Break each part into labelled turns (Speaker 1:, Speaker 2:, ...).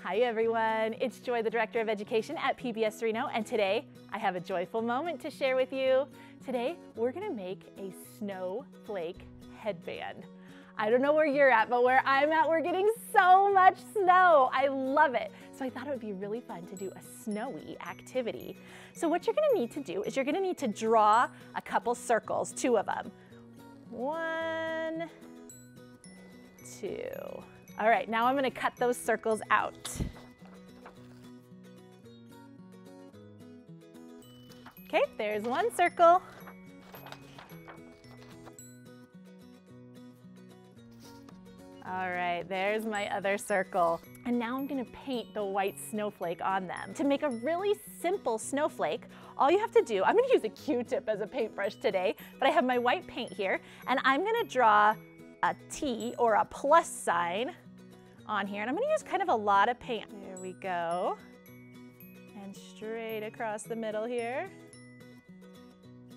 Speaker 1: Hi everyone, it's Joy, the Director of Education at PBS Reno, and today I have a joyful moment to share with you. Today we're gonna make a snowflake headband. I don't know where you're at, but where I'm at, we're getting so much snow. I love it. So I thought it would be really fun to do a snowy activity. So what you're gonna need to do is you're gonna need to draw a couple circles, 2 of them. 1, 2. All right, now I'm gonna cut those circles out. Okay, there's 1 circle. All right, there's my other circle. And now I'm gonna paint the white snowflake on them. To make a really simple snowflake, all you have to do, I'm gonna use a Q-tip as a paintbrush today, but I have my white paint here, and I'm gonna draw a T or a plus sign on here, and I'm gonna use kind of a lot of paint. There we go. And straight across the middle here.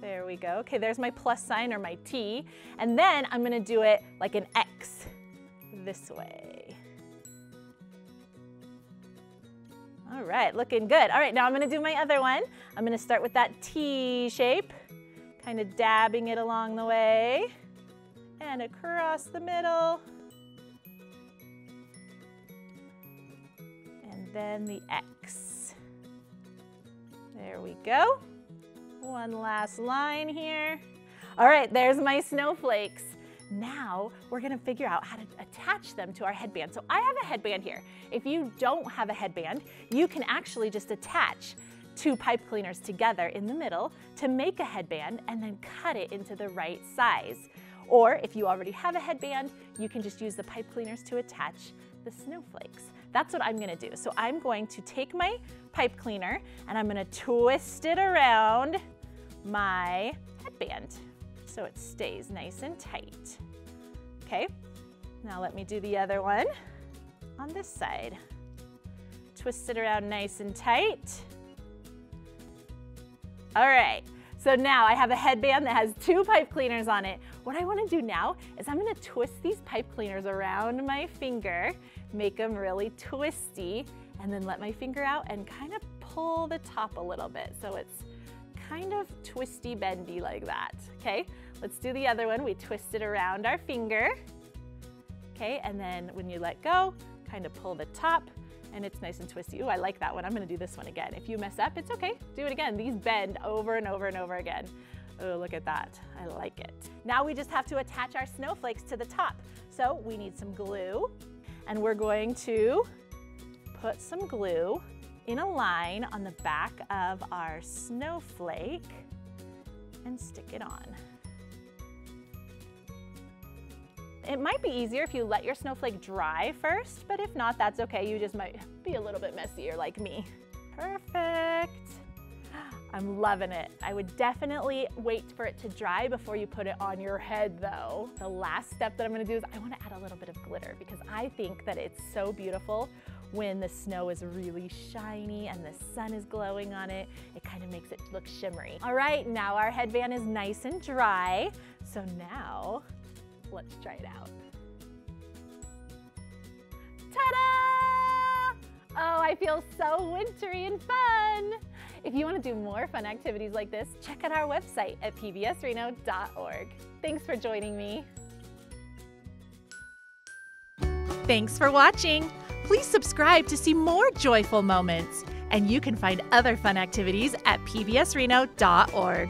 Speaker 1: There we go. Okay, there's my plus sign or my T, and then I'm gonna do it like an X this way. All right, looking good. All right, now I'm gonna do my other one. I'm gonna start with that T shape, kind of dabbing it along the way, and across the middle. And then the X. There we go. One last line here. All right, there's my snowflakes. Now we're gonna figure out how to attach them to our headband. So I have a headband here. If you don't have a headband, you can actually just attach 2 pipe cleaners together in the middle to make a headband and then cut it into the right size. Or if you already have a headband, you can just use the pipe cleaners to attach the snowflakes. That's what I'm gonna do. So I'm going to take my pipe cleaner and I'm gonna twist it around my headband so it stays nice and tight. Okay, now let me do the other one on this side. Twist it around nice and tight. All right, so now I have a headband that has 2 pipe cleaners on it. What I wanna do now is I'm gonna twist these pipe cleaners around my finger, make them really twisty, and then let my finger out and kind of pull the top a little bit so it's kind of twisty bendy like that. Okay, let's do the other one. We twist it around our finger. Okay, and then when you let go, kind of pull the top and it's nice and twisty. Ooh, I like that one. I'm gonna do this one again. If you mess up, it's okay. Do it again. These bend over and over and over again. Oh, look at that. I like it. Now we just have to attach our snowflakes to the top. So we need some glue, and we're going to put some glue in a line on the back of our snowflake and stick it on. It might be easier if you let your snowflake dry first, but if not, that's okay. You just might be a little bit messier like me. Perfect. I'm loving it. I would definitely wait for it to dry before you put it on your head though. The last step that I'm gonna do is I wanna add a little bit of glitter because I think that it's so beautiful when the snow is really shiny and the sun is glowing on it. It kind of makes it look shimmery. All right, now our headband is nice and dry. So now, let's try it out. Ta-da! Oh, I feel so wintry and fun. If you want to do more fun activities like this, check out our website at pbsreno.org. Thanks for joining me. Thanks for watching. Please subscribe to see more joyful moments. And you can find other fun activities at pbsreno.org.